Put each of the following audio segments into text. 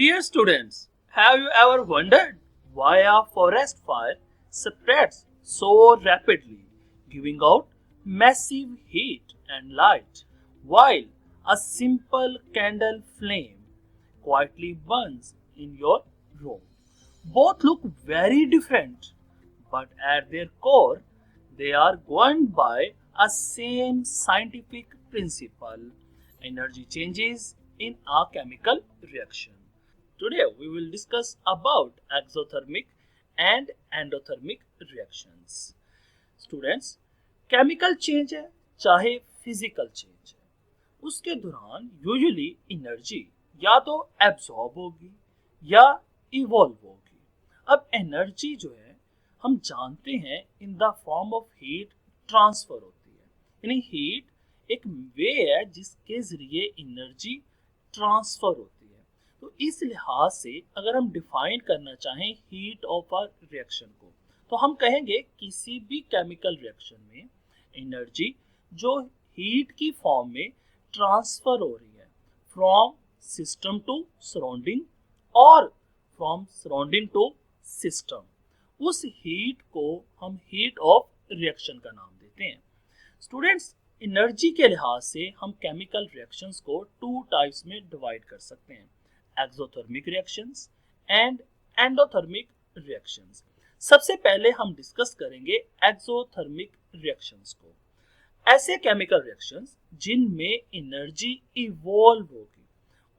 Dear students, have you ever wondered why a forest fire spreads so rapidly, giving out massive heat and light, while a simple candle flame quietly burns in your room? Both look very different, but at their core, they are governed by a same scientific principle. Energy changes in a chemical reaction. Today we will discuss about exothermic and endothermic reactions. Students, chemical change है चाहे physical change है, उसके दौरान usually energy या तो absorb होगी या evolve होगी। अब एनर्जी जो है हम जानते हैं in the form of heat transfer होती है, यानी हीट एक वे है जिसके जरिए एनर्जी ट्रांसफर होती है। तो इस लिहाज से अगर हम डिफाइन करना चाहें हीट ऑफ अ रिएक्शन को, तो हम कहेंगे किसी भी केमिकल रिएक्शन में एनर्जी जो हीट की फॉर्म में ट्रांसफर हो रही है फ्रॉम सिस्टम टू सराउंडिंग और फ्रॉम सराउंडिंग टू सिस्टम, उस हीट को हम हीट ऑफ रिएक्शन का नाम देते हैं। स्टूडेंट्स, एनर्जी के लिहाज से हम केमिकल रिएक्शंस को टू टाइप्स में डिवाइड कर सकते हैं, exothermic reactions and endothermic reactions. सबसे पहले हम डिस्कस करेंगे एक्सोथर्मिक रिएक्शंस को। ऐसे केमिकल रिएक्शंस जिनमें एनर्जी इवॉल्व होगी,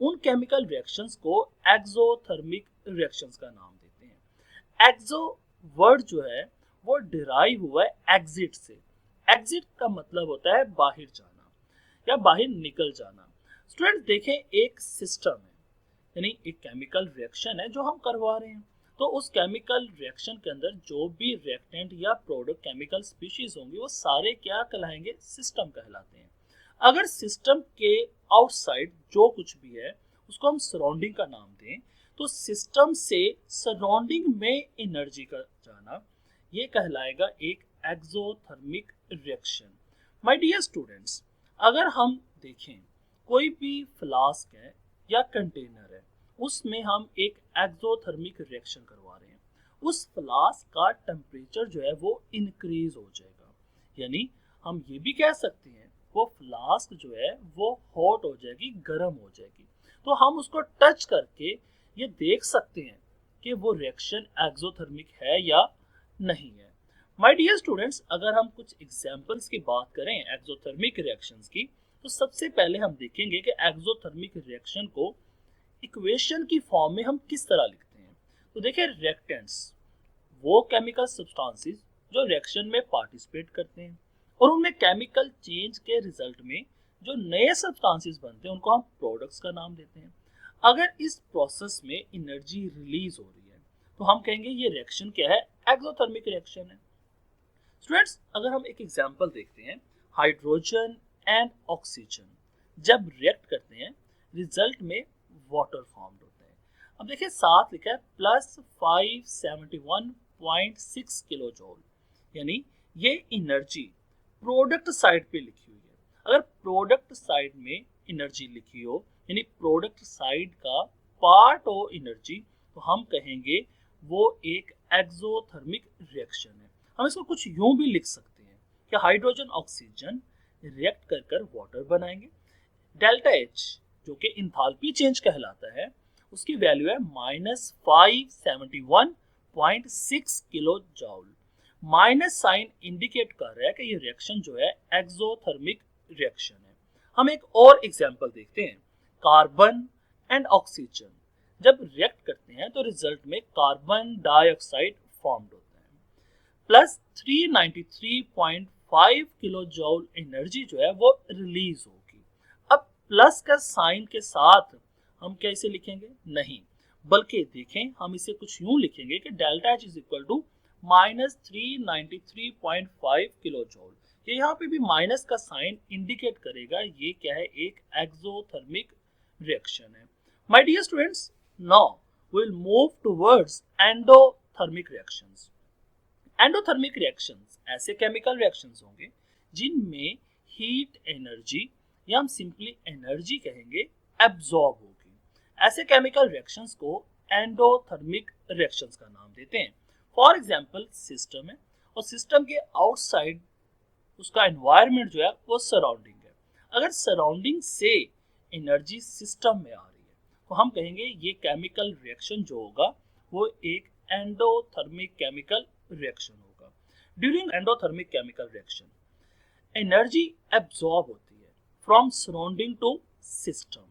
उन केमिकल रिएक्शंस को एक्सोथर्मिक रिएक्शंस का नाम देते हैं। एक्सो वर्ड जो है वो डिराइव हुआ है एग्जिट से। एग्जिट का मतलब होता है बाहर जाना या बाहर निकल जाना। स्टूडेंट देखें, एक सिस्टम है, यानी एक केमिकल रिएक्शन है जो हम करवा रहे हैं, तो उस केमिकल रिएक्शन के अंदर जो भी रिएक्टेंट या प्रोडक्ट केमिकल स्पीशीज होंगे वो सारे क्या कहलाएंगे, सिस्टम कहलाते हैं। अगर सिस्टम के आउटसाइड जो कुछ भी है उसको हम सराउंडिंग का नाम दें, तो सिस्टम से सराउंडिंग में एनर्जी का जाना ये कहलाएगा एक exothermic reaction. My dear students, अगर हम देखें कोई भी फ्लास्क है या कंटेनर है, उसमें हम एक एक्सोथर्मिक रिएक्शन करवा रहे हैं, उस फ्लास्क का टेम्परेचर जो है वो इंक्रीज हो जाएगा, यानी हम ये भी कह सकते हैं वो फ्लास्क जो है वो हॉट हो जाएगी, गर्म हो जाएगी। तो हम उसको टच करके ये देख सकते हैं कि वो रिएक्शन एक्सोथर्मिक है या नहीं है। माय डियर स्टूडेंट्स, अगर हम कुछ एग्जांपल्स की बात करें एक्सोथर्मिक रिएक्शंस की, तो सबसे पहले हम देखेंगे कि एक्सोथर्मिक रिएक्शन को इक्वेशन की फॉर्म में हम किस तरह लिखते हैं। तो देखिए, रिएक्टेंट्स वो केमिकल सब्सटेंसेस जो रिएक्शन में पार्टिसिपेट करते हैं और उनमें केमिकल चेंज के रिजल्ट में जो नए सब्सटेंसेस बनते हैं उनको हम प्रोडक्ट्स का नाम देते हैं। अगर इस प्रोसेस में एनर्जी रिलीज हो रही है तो हम कहेंगे ये रिएक्शन क्या है, एक्सोथर्मिक रिएक्शन है। स्टूडेंट्स, अगर हम एक एग्जांपल देखते हैं, हाइड्रोजन एंड ऑक्सीजन जब रिएक्ट करते हैं रिजल्ट में वाटर फॉर्म्ड होता है। अब देखिए साथ लिखा है प्लस 571.6 किलो जूल, यानी ये एनर्जी प्रोडक्ट साइड पे लिखी हुई है। अगर प्रोडक्ट साइड में एनर्जी लिखी हो, यानी प्रोडक्ट साइड का पार्ट हो एनर्जी, तो हम कहेंगे वो एक एक्सोथर्मिक रिएक्शन है। हम इसको कुछ यूं भी लिख सकते हैं कि हाइड्रोजन ऑक्सीजन रिएक्ट कर वाटर बनाएंगे। डेल्टा एच जो कि इंथाल्पी चेंज कहलाता है, उसकी वैल्यू है -571.6 kilo joule. Minus sign indicate कर रहा है कि ये रिएक्शन जो है एक्सोथर्मिक रिएक्शन है। हम एक और एग्जांपल देखते हैं, कार्बन एंड ऑक्सीजन जब रिएक्ट करते हैं तो रिजल्ट में कार्बन डाइऑक्साइड फॉर्म्ड होता है। प्लस 393.5 किलो जूल एनर्जी जो है वो रिलीज होगी। अब प्लस का साइन के साथ हम क्या इसे लिखेंगे, नहीं, बल्कि देखें हम इसे कुछ यूं लिखेंगे कि delta H is equal to -393.5 kilo joule. ये यहाँ पे भी माइनस का साइन इंडिकेट करेगा ये क्या है, एक एक्सोथर्मिक रिएक्शन है। My dear students, now we will move towards endothermic reactions. Endothermic reactions ऐसे केमिकल रिएक्शंस होंगे जिनमें हीट एनर्जी या हम सिंपली एनर्जी कहेंगे एब्जॉर्ब होगी, ऐसे केमिकल रिएक्शंस को एंडोथर्मिक रिएक्शंस का नाम देते हैं। फॉर एग्जांपल सिस्टम है और सिस्टम के आउटसाइड उसका एनवायरनमेंट जो है वो सराउंडिंग है। अगर सराउंडिंग से एनर्जी सिस्टम में आ रही है तो हम कहेंगे ये केमिकल रिएक्शन जो होगा वो एक एंडोथर्मिक केमिकल रिएक्शन होगा। During endothermic chemical reaction energy absorb होती है फ्रॉम सराउंडिंग टू सिस्टम।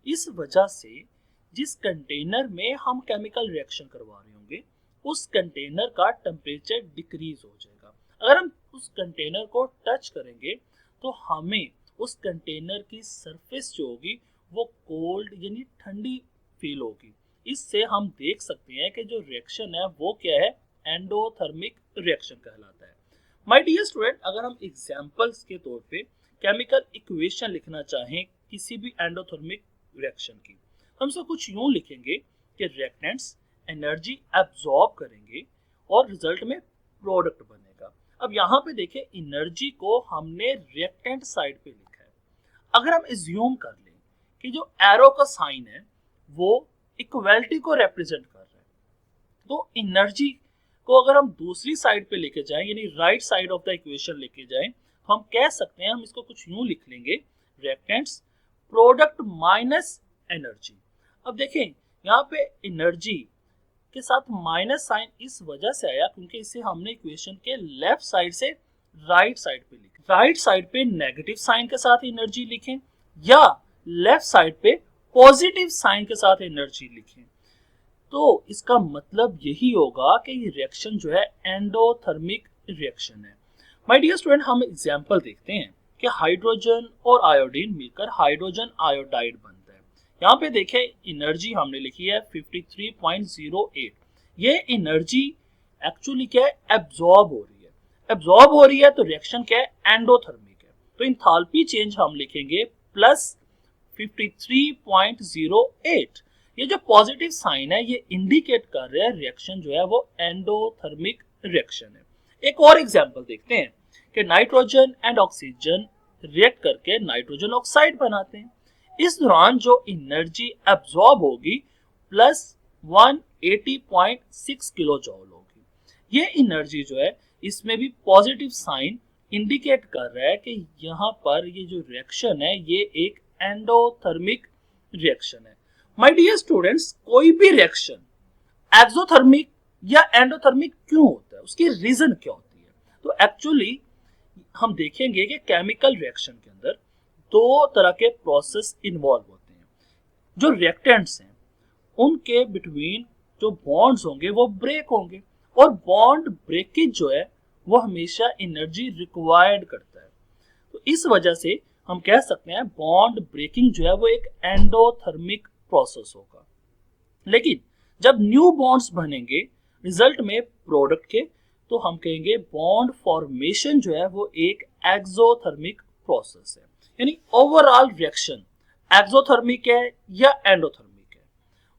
इस वजह से जिस कंटेनर में हम केमिकल रिएक्शन करवा रहे होंगे उस कंटेनर का टेम्परेचर डिक्रीज हो जाएगा। अगर हम उस कंटेनर को टच करेंगे तो हमें उस कंटेनर की सरफेस जो होगी वो कोल्ड यानी ठंडी फील होगी। इससे हम देख सकते हैं कि जो रिएक्शन है वो क्या है, एंडोथर्मिक रिएक्शन कहलाता है। माय डियर स्टूडेंट, अगर हम एग्जांपल्स के तौर पे केमिकल इक्वेशन लिखना चाहें किसी भी एंडोथर्मिक रिएक्शन की, हम सब कुछ यूं लिखेंगे कि रिएक्टेंट्स एनर्जी एब्जॉर्ब करेंगे और रिजल्ट में प्रोडक्ट बनेगा। अब यहाँ पे देखें एनर्जी को हमने रिएक्टेंट साइड पे लिखा है। अगर हम एज्यूम कर लें कि जो एरो का साइन है वो इक्वलिटी को रिप्रेजेंट कर रहा है, तो एनर्जी को अगर हम दूसरी साइड पे लेके जाएं यानी right side of the equation लेके जाएं तो हम कह सकते हैं, हम इसको कुछ यूं लिख लेंगे, रिएक्टेंट्स प्रोडक्ट माइनस एनर्जी। अब देखें यहाँ पे एनर्जी के साथ माइनस साइन इस वजह से आया क्योंकि इसे हमने इक्वेशन के लेफ्ट साइड से राइट साइड पे लिखा। राइट साइड पे नेगेटिव साइन के साथ एनर्जी लिखें या लेफ्ट साइड पे पॉजिटिव साइन के साथ एनर्जी लिखें, तो इसका मतलब यही होगा कि ये रिएक्शन जो है एंडोथर्मिक रिएक्शन है। माय डियर स्टूडेंट, हम एग्जांपल देखते हैं कि हाइड्रोजन और आयोडीन मिलकर हाइड्रोजन आयोडाइड बनता है। यहाँ पे देखें एनर्जी हमने लिखी है 53.08। ये एनर्जी एक्चुअली क्या है, एब्जॉर्ब हो रही है। एब्जॉर्ब हो रही है तो रिएक्शन क्या है, एंडोथर्मिक है। तो एंथैल्पी चेंज हम लिखेंगे प्लस 53.08। ये जो पॉजिटिव साइन है ये इंडिकेट कर रहा है रिएक्शन जो है वो एंडोथर्मिक रिएक्शन है। एक और एग्जांपल देखते हैं कि नाइट्रोजन एंड ऑक्सीजन रिएक्ट करके नाइट्रोजन ऑक्साइड बनाते हैं। इस दौरान जो एनर्जी एब्जॉर्ब होगी प्लस 180.6 किलो जॉल होगी। ये एनर्जी जो है इसमें भी पॉजिटिव साइन इंडिकेट कर रहा है कि यहाँ पर ये जो रिएक्शन है ये एक एंडोथर्मिक रिएक्शन है। माय डियर स्टूडेंट्स, कोई भी रिएक्शन एक्सोथर्मिक या एंडोथर्मिक क्यों होता है, उसकी रीजन क्या होती है? तो एक्चुअली हम देखेंगे कि केमिकल रिएक्शन के अंदर दो तरह के प्रोसेस इन्वॉल्व होते हैं। जो रिएक्टेंट्स हैं उनके बिटवीन जो बॉन्ड्स होंगे वो ब्रेक होंगे और बॉन्ड ब्रेकेज जो है वो हमेशा एनर्जी रिक्वायर्ड करता है। तो इस वजह से हम कह सकते हैं बॉन्ड ब्रेकिंग जो है वो एक एंडोथर्मिक प्रोसेस होगा। लेकिन जब न्यू बॉन्ड्स बनेंगे रिजल्ट में प्रोडक्ट के, तो हम कहेंगे बॉन्ड फॉर्मेशन जो है वो एक एक्सोथर्मिक प्रोसेस है। यानी ओवरऑल रिएक्शन एक्सोथर्मिक है या एंडोथर्मिक है,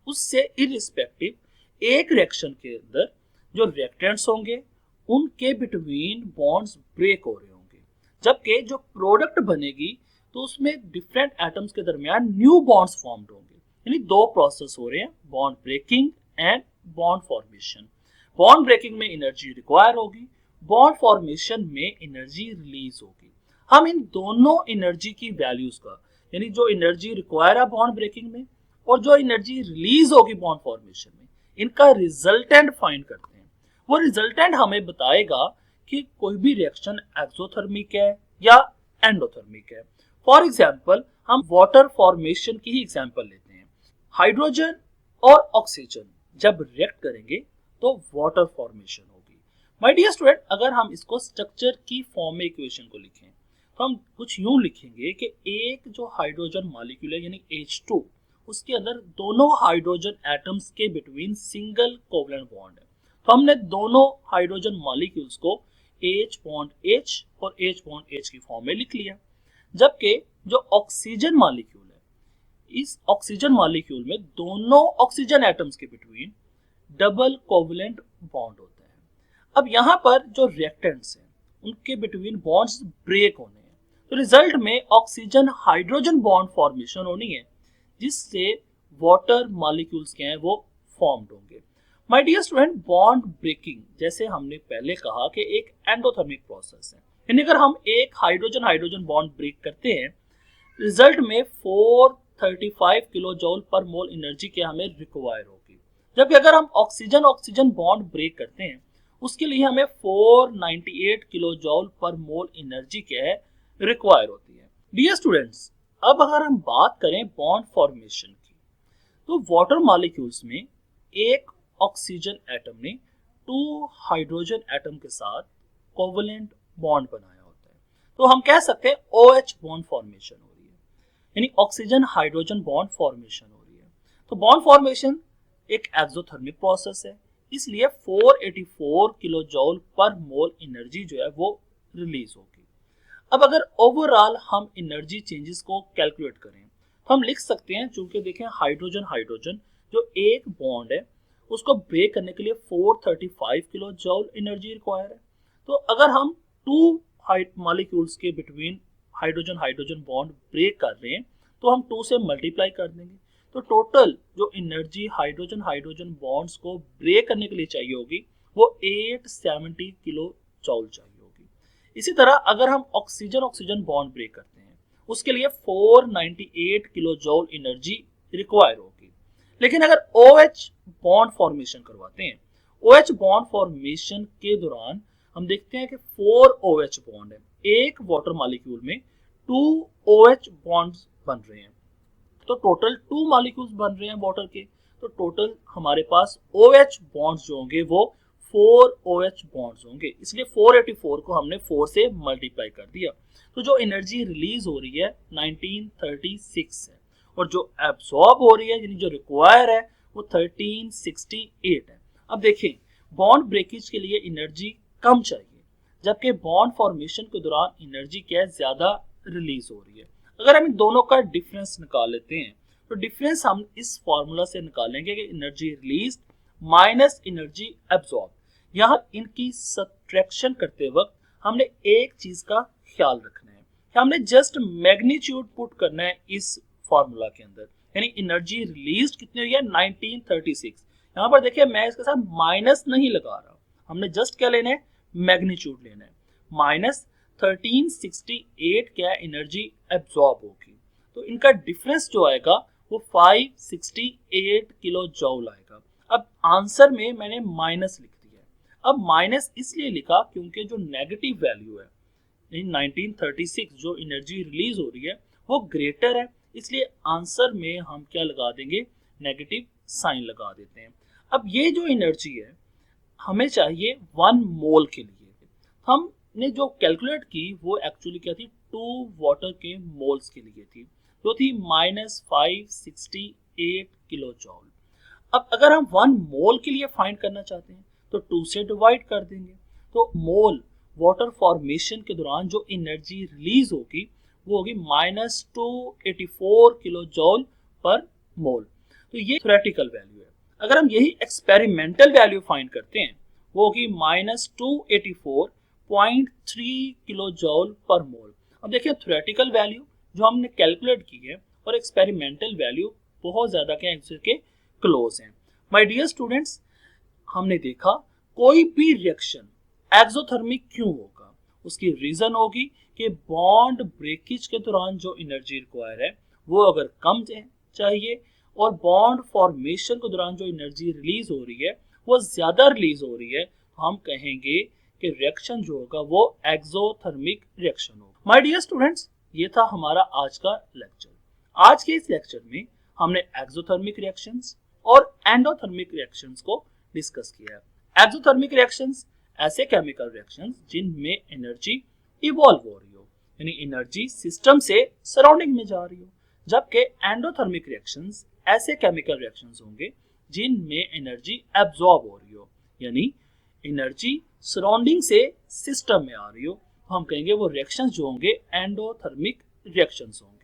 उससे इररिस्पेक्टिव एक रिएक्शन के अंदर जो रिएक्टेंट्स होंगे उनके बिटवीन बॉन्ड्स ब्रेक हो रहे होंगे, जबकि जो प्रोडक्ट बनेगी तो उसमें डिफरेंट एटम्स के दरमियान न्यू बॉन्ड्स फॉर्म्ड होंगे। यानी दो प्रोसेस हो रहे हैं, bond breaking and bond formation. Bond breaking में एनर्जी रिक्वायर होगी, बॉन्ड फॉर्मेशन में एनर्जी रिलीज होगी। हम इन दोनों एनर्जी की वैल्यूज का, यानी जो एनर्जी रिक्वायर है बॉन्ड ब्रेकिंग में और जो एनर्जी रिलीज होगी बॉन्ड फॉर्मेशन में, इनका रिजल्टेंट फाइंड करते हैं। वो रिजल्टेंट हमें बताएगा कि कोई भी रिएक्शन एक्सोथर्मिक है या एंडोथर्मिक है। फॉर एग्जाम्पल हम वाटर फॉर्मेशन की ही एग्जाम्पल लेते हैं। हाइड्रोजन और ऑक्सीजन जब रिएक्ट करेंगे तो वाटर फॉर्मेशन होगी। माय डियर स्टूडेंट, अगर हम इसको स्ट्रक्चर की फॉर्म में इक्वेशन को लिखें तो हम कुछ यूं लिखेंगे कि एक जो हाइड्रोजन मॉलिक्यूल है यानी H2, उसके अंदर दोनों हाइड्रोजन एटम्स के बिटवीन सिंगल कोवलेंट बॉन्ड है। तो हमने दोनों हाइड्रोजन मॉलिक्यूल्स को H बॉन्ड H और H बॉन्ड H की फॉर्म में लिख लिया। जबकि जो ऑक्सीजन मॉलिक्यूल है, इस ऑक्सीजन मॉलिक्यूल में दोनों ऑक्सीजन एटम्स के बिटवीन डबल कोवलेंट बॉन्ड होता है। अब यहाँ पर जो रिएक्टेंट्स हैं उनके बिटवीन बॉन्ड्स ब्रेक होने हैं, तो रिजल्ट में ऑक्सीजन हाइड्रोजन बॉन्ड फॉर्मेशन होनी है, जिससे वाटर मॉलिक्यूल्स क्या हैं वो फॉर्म्ड होंगे। My dear student, bond breaking जैसे हमने पहले कहा कि एक एंडोथर्मिक प्रोसेस है, यानी अगर हम एक हाइड्रोजन हाइड्रोजन बॉन्ड ब्रेक करते हैं, रिजल्ट में 435 किलो जूल पर मोल एनर्जी क्या हमें रिक्वायर होगी। जबकि अगर हम ऑक्सीजन ऑक्सीजन बॉन्ड ब्रेक करते हैं, उसके लिए हमें 498 किलो जूल पर मोल एनर्जी क्या है रिक्वायर होती है। डियर स्टूडेंट्स, अब अगर हम बात करें बॉन्ड फॉर्मेशन की, तो वाटर मॉलिक्यूल्स में एक ऑक्सीजन एटम ने 2 हाइड्रोजन एटम के साथ कोवलेंट बॉन्ड बनाया होता है, तो हम कह सकते हैं OH बॉन्ड फॉर्मेशन हो रही है, यानी ऑक्सीजन हाइड्रोजन बॉन्ड फॉर्मेशन हो रही है। तो बॉन्ड फॉर्मेशन एक एक्सोथर्मिक प्रोसेस है, इसलिए 484 किलो जूल पर मोल एनर्जी जो है वो रिलीज होगी। अब अगर ओवरऑल हम एनर्जी चेंजेस को कैलकुलेट करें तो हम लिख सकते हैं, चूंकि देखें हाइड्रोजन हाइड्रोजन जो एक बॉन्ड है उसको ब्रेक करने के लिए 435 किलो जूल एनर्जी रिक्वायर है। तो अगर हम 2 मॉलिक्यूल्स के between hydrogen hydrogen bond break कर रहे हैं तो हम 2 से मल्टीप्लाई कर देंगे, तो टोटल जो एनर्जी हाइड्रोजन हाइड्रोजन बॉन्ड्स को ब्रेक करने के लिए चाहिए होगी वो 870 किलो जूल चाहिए होगी। इसी तरह अगर हम ऑक्सीजन ऑक्सीजन बॉन्ड ब्रेक करते हैं उसके लिए 498 किलो जूल एनर्जी रिक्वायर होगी। लेकिन अगर OH बॉन्ड फॉर्मेशन करवाते हैं, OH बॉन्ड फॉर्मेशन के दौरान हम देखते हैं कि 4 OH बॉन्ड है, एक वाटर मॉलिक्यूल में 2 OH बॉन्ड्स बन रहे हैं, तो टोटल 2 मॉलिक्यूल्स बन रहे हैं वाटर के, तो टोटल हमारे पास OH बॉन्ड्स जो होंगे वो 4 OH बॉन्ड्स होंगे, इसलिए 484 को हमने 4 से मल्टीप्लाई कर दिया। तो जो एनर्जी रिलीज हो रही है 1936 है, और जो एब्सॉर्ब हो रही है यानी जो रिक्वायर है वो 1368 है। अब देखें, बॉन्ड ब्रेकेज के लिए एनर्जी कम चाहिए, जबकि बॉन्ड फॉर्मेशन के दौरान एनर्जी क्या है ज्यादा रिलीज हो रही है। अगर हम इन दोनों का डिफरेंस निकाल लेते हैं तो डिफरेंस हम इस फॉर्मूला से निकालेंगे कि energy release minus energy absorb. यहाँ इनकी सब्ट्रैक्शन करते वक्त हमने एक चीज का ख्याल रखना है, हमने जस्ट मैग्नीट्यूड पुट करना है इस फॉर्मूला के अंदर, यानी एनर्जी रिलीज कितनी हुई है 1936। यहाँ पर देखिए मैं इसके साथ माइनस नहीं लगा रहा, हमने जस्ट क्या लेना है मैग्नीट्यूड लेना है, माइनस 1368 क्या एनर्जी एब्सॉर्ब होगी, तो इनका डिफरेंस जो आएगा वो 568 किलो जूल आएगा। अब आंसर में मैंने माइनस लिख दिया है। अब माइनस इसलिए लिखा क्योंकि जो नेगेटिव वैल्यू है इन 1936 जो एनर्जी रिलीज हो रही है वो ग्रेटर है, इसलिए आंसर में हम क्या लगा देंगे नेगेटिव साइन लगा देते हैं। अब ये जो एनर्जी है हमें चाहिए 1 मोल के लिए, हमने जो कैलकुलेट की वो एक्चुअली क्या थी 2 वाटर के मोल्स के लिए थी, जो थी -568 किलो जूल। अब अगर हम 1 मोल के लिए फाइंड करना चाहते हैं तो 2 से डिवाइड कर देंगे, तो मोल वाटर फॉर्मेशन के दौरान जो एनर्जी रिलीज होगी वो होगी -284 किलो जूल पर मोल। तो ये थ्योरेटिकल वैल्यू है। अगर हम यही एक्सपेरिमेंटल वैल्यू फाइंड करते हैं वो होगी -284.3 किलो जूल पर मोल। अब देखिए थ्योरेटिकल वैल्यू जो हमने कैलकुलेट की है और एक्सपेरिमेंटल वैल्यू बहुत ज्यादा क्या एक दूसरे के क्लोज हैं। माय डियर स्टूडेंट्स, हमने देखा कोई भी रिएक्शन एक्सोथर्मिक क्यों होगा, उसकी रीजन होगी कि बॉन्ड ब्रेकेज के दौरान जो एनर्जी रिक्वायर है वो अगर कम चाहिए और बॉन्ड फॉर्मेशन के दौरान जो एनर्जी रिलीज हो रही है वो ज्यादा रिलीज हो रही है, तो हम कहेंगे कि रिएक्शन जो होगा वो एक्सोथर्मिक रिएक्शन होगा। माय डियर स्टूडेंट्स, ये था हमारा आज का लेक्चर। आज के इस लेक्चर में हमने एक्सोथर्मिक रिएक्शंस और एंडोथर्मिक रिएक्शंस को डिस्कस किया है। एक्सोथर्मिक रिएक्शंस ऐसे केमिकल रिएक्शंस जिनमें एनर्जी इवॉल्व हो रही हो, यानी एनर्जी सिस्टम से सराउंडिंग में जा रही हो, जबकि एंडोथर्मिक रिएक्शंस ऐसे केमिकल रिएक्शंस होंगे जिनमें एनर्जी एब्सॉर्ब हो रही हो, यानी एनर्जी सराउंडिंग से सिस्टम में आ रही हो, तो हम कहेंगे वो रिएक्शंस जो होंगे एंडोथर्मिक रिएक्शंस होंगे।